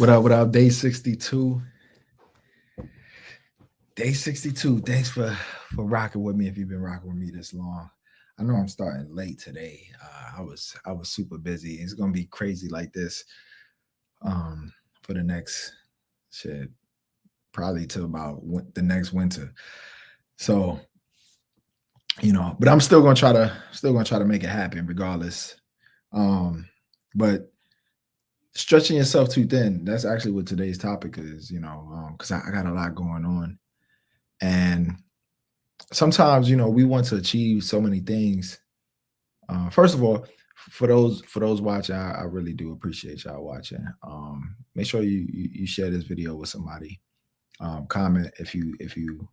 What up? Day 62. Day 62. Thanks for rocking with me if you've been rocking with me this long. I know I'm starting late today. I was super busy. It's gonna be crazy like this for the next shit, probably till about the next winter. So, but I'm still gonna try to make it happen regardless. Um, but stretching yourself too thin, that's actually what today's topic is, because I got a lot going on. And sometimes, we want to achieve so many things. First of all, for those watching, I really do appreciate y'all watching. Make sure you share this video with somebody. Comment if you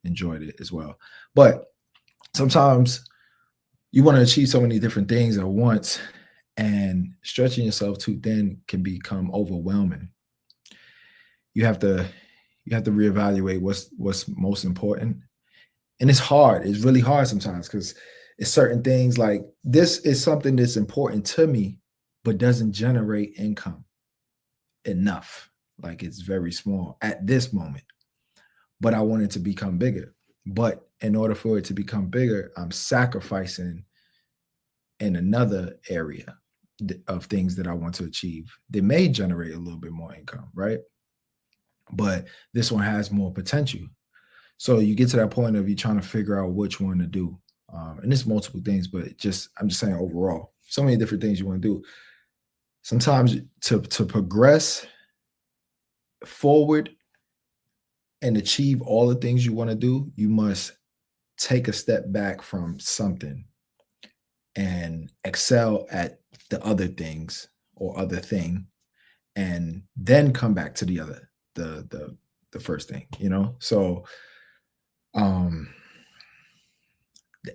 enjoyed it as well. But sometimes you want to achieve so many different things at once, and stretching yourself too thin can become overwhelming. You have to reevaluate what's most important, and it's hard. It's really hard sometimes because it's certain things like this is something that's important to me, but doesn't generate income enough. Like it's very small at this moment, but I want it to become bigger. But in order for it to become bigger, I'm sacrificing in another area of things that I want to achieve that may generate a little bit more income, right? But this one has more potential. So you get to that point of you trying to figure out which one to do. And it's multiple things, but I'm just saying overall, so many different things you want to do. Sometimes to progress forward and achieve all the things you want to do, you must take a step back from something and excel at the other things or other thing, and then come back to the first thing, So um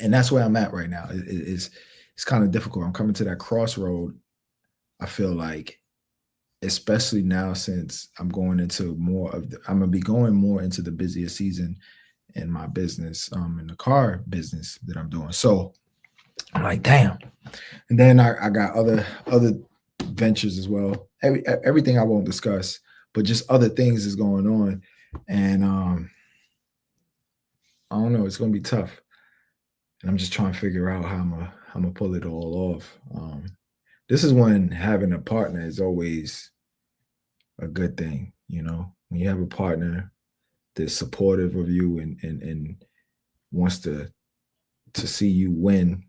and that's where I'm at right now. It's kind of difficult. I'm coming to that crossroad. I feel like, especially now since I'm going into I'm gonna be going more into the busiest season in my business, in the car business that I'm doing. So I'm like, damn. And then I got other ventures as well. Everything I won't discuss, but just other things is going on, and I don't know. It's gonna be tough, and I'm just trying to figure out how I'm gonna pull it all off. This is when having a partner is always a good thing, when you have a partner that's supportive of you and wants to see you win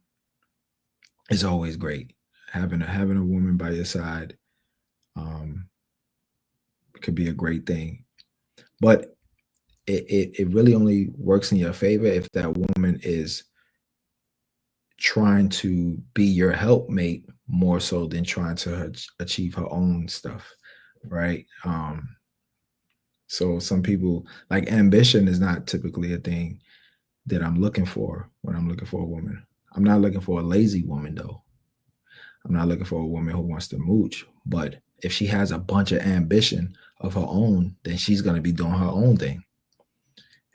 is always great. Having a woman by your side um, could be a great thing, but it really only works in your favor if that woman is trying to be your helpmate more so than trying to achieve her own stuff, right? So some people, like, ambition is not typically a thing that I'm looking for when I'm looking for a woman. I'm not looking for a lazy woman though. I'm not looking for a woman who wants to mooch. But if she has a bunch of ambition of her own, then she's gonna be doing her own thing.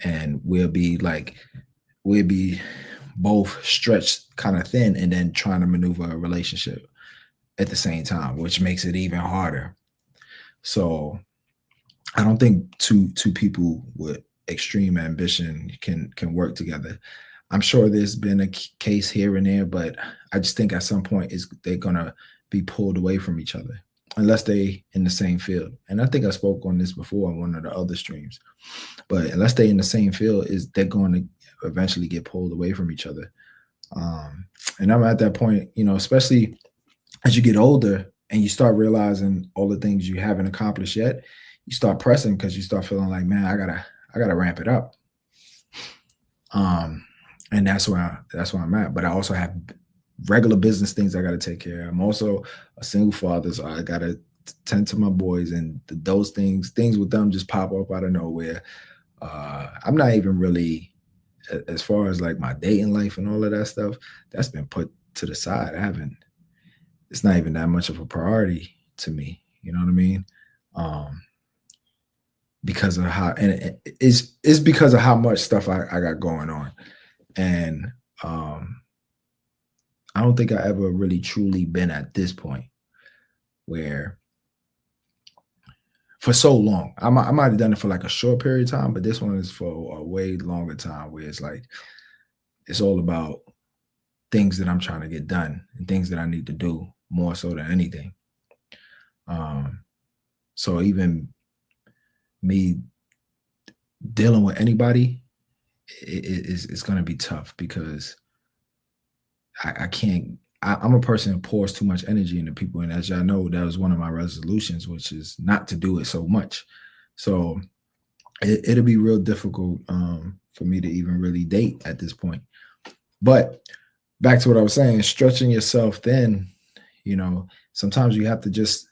And we'll be both stretched kind of thin and then trying to maneuver a relationship at the same time, which makes it even harder. So I don't think two people with extreme ambition can work together. I'm sure there's been a case here and there, but I just think at some point is they're gonna be pulled away from each other unless they in the same field. And I think I spoke on this before on one of the other streams. But unless they in the same field, is they're going to eventually get pulled away from each other. And I'm at that point, especially as you get older and you start realizing all the things you haven't accomplished yet, you start pressing because you start feeling like, man, I gotta ramp it up. And that's where I'm at. But I also have regular business things I got to take care of. I'm also a single father, so I got to tend to my boys, and those things with them just pop up out of nowhere. I'm not even really, as far as like my dating life and all of that stuff, that's been put to the side. It's not even that much of a priority to me. You know what I mean? Because of how, and it's because of how much stuff I got going on. And I don't think I ever really truly been at this point where for so long. I might have done it for like a short period of time, but this one is for a way longer time where it's like it's all about things that I'm trying to get done and things that I need to do more so than anything. Um, so even me dealing with anybody is going to be tough because I can't. I'm a person who pours too much energy into people, and as y'all know, that was one of my resolutions, which is not to do it so much. So it'll be real difficult for me to even really date at this point. But back to what I was saying, stretching yourself thin, sometimes you have to just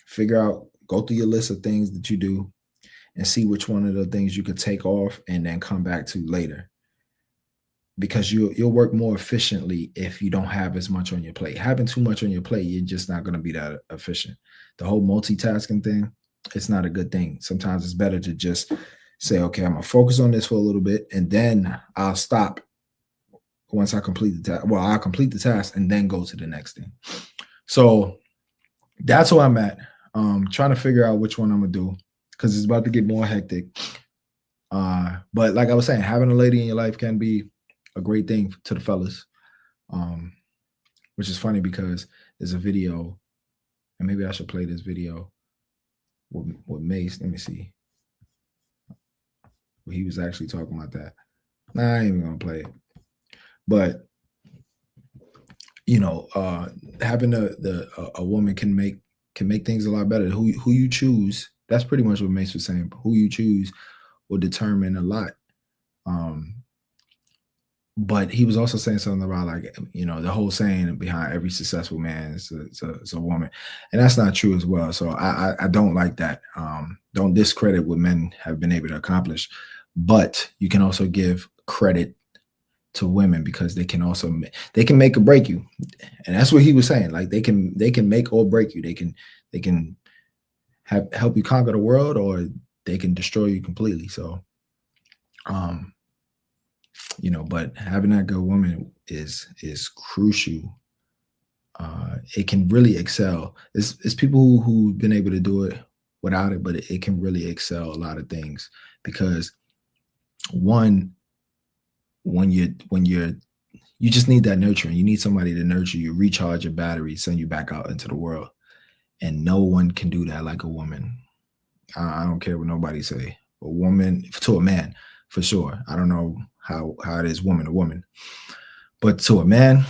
figure out, go through your list of things that you do and see which one of the things you could take off and then come back to later. Because you'll work more efficiently if you don't have as much on your plate. Having too much on your plate, you're just not going to be that efficient. The whole multitasking thing, it's not a good thing. Sometimes it's better to just say, okay, I'm gonna focus on this for a little bit, and then I'll stop once I complete the task. Well, I'll complete the task and then go to the next thing. So that's where I'm at. Trying to figure out which one I'm gonna do because it's about to get more hectic. But like I was saying, having a lady in your life can be a great thing to the fellas. Which is funny because there's a video, and maybe I should play this video with Mace. Let me see. He was actually talking about that. Nah, I ain't even gonna play it. But having a woman can make things a lot better. Who you choose, that's pretty much what Mace was saying. Who you choose will determine a lot. But he was also saying something about the whole saying behind every successful man is a woman, and that's not true as well. So I don't like that. Don't discredit what men have been able to accomplish, but you can also give credit to women because they can make or break you, and that's what he was saying. Like they can make or break you. They can help you conquer the world, or they can destroy you completely. So, but having that good woman is crucial. It can really excel. It's people who've been able to do it without it, but it can really excel a lot of things because one, when you just need that nurturing. You need somebody to nurture you, recharge your battery, send you back out into the world, and no one can do that like a woman. I don't care what nobody say. A woman to a man, for sure. I don't know how it is woman to woman, but to a man,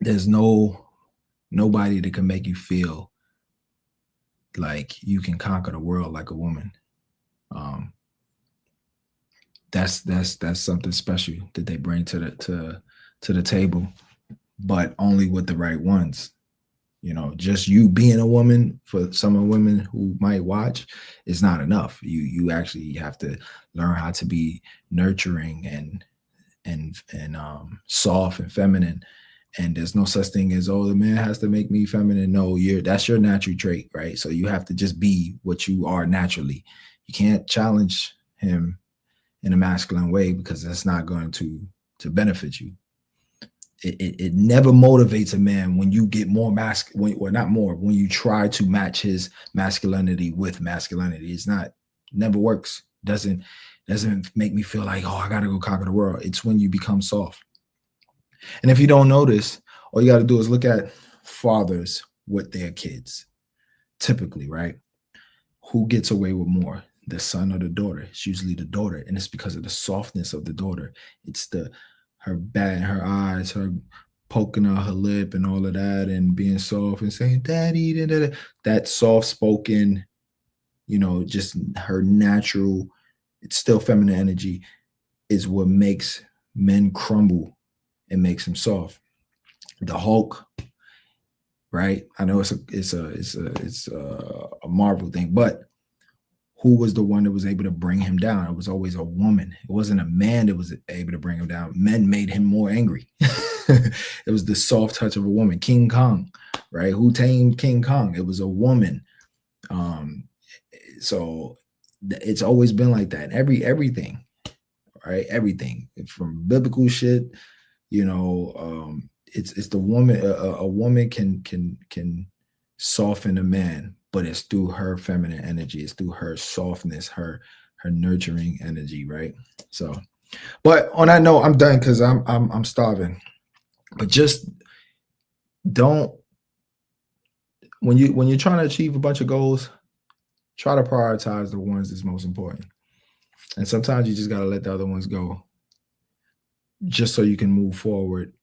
there's nobody that can make you feel like you can conquer the world like a woman. That's something special that they bring to the table, but only with the right ones. Just you being a woman, for some of the women who might watch, is not enough. You actually have to learn how to be nurturing and soft and feminine. And there's no such thing as, oh, the man has to make me feminine. No, that's your natural trait, right? So you have to just be what you are naturally. You can't challenge him in a masculine way because that's not going to benefit you. It never motivates a man when you get more masculine, or not more, when you try to match his masculinity with masculinity. Never works. Doesn't make me feel like, oh, I gotta go conquer the world. It's when you become soft. And if you don't notice, all you gotta do is look at fathers with their kids. Typically, right? Who gets away with more? The son or the daughter? It's usually the daughter, and it's because of the softness of the daughter. It's her eyes, her poking out her lip and all of that, and being soft and saying, "Daddy," da, da, da. That soft spoken, just her natural, it's still feminine energy, is what makes men crumble and makes them soft. The Hulk, right? I know it's a Marvel thing, but who was the one that was able to bring him down? It was always a woman. It wasn't a man that was able to bring him down. Men made him more angry. It was the soft touch of a woman. King Kong, right? Who tamed King Kong? It was a woman. So it's always been like that. Everything, right? Everything from biblical shit, it's the woman. A woman can soften a man but it's through her feminine energy. It's through her softness, her nurturing energy, right? So, but on that note, I'm done because I'm starving. But just don't when you're trying to achieve a bunch of goals, try to prioritize the ones that's most important. And sometimes you just gotta let the other ones go just so you can move forward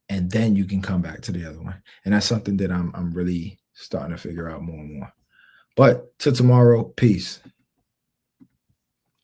and then you can come back to the other one. And that's something that I'm really starting to figure out more and more. But till tomorrow, peace.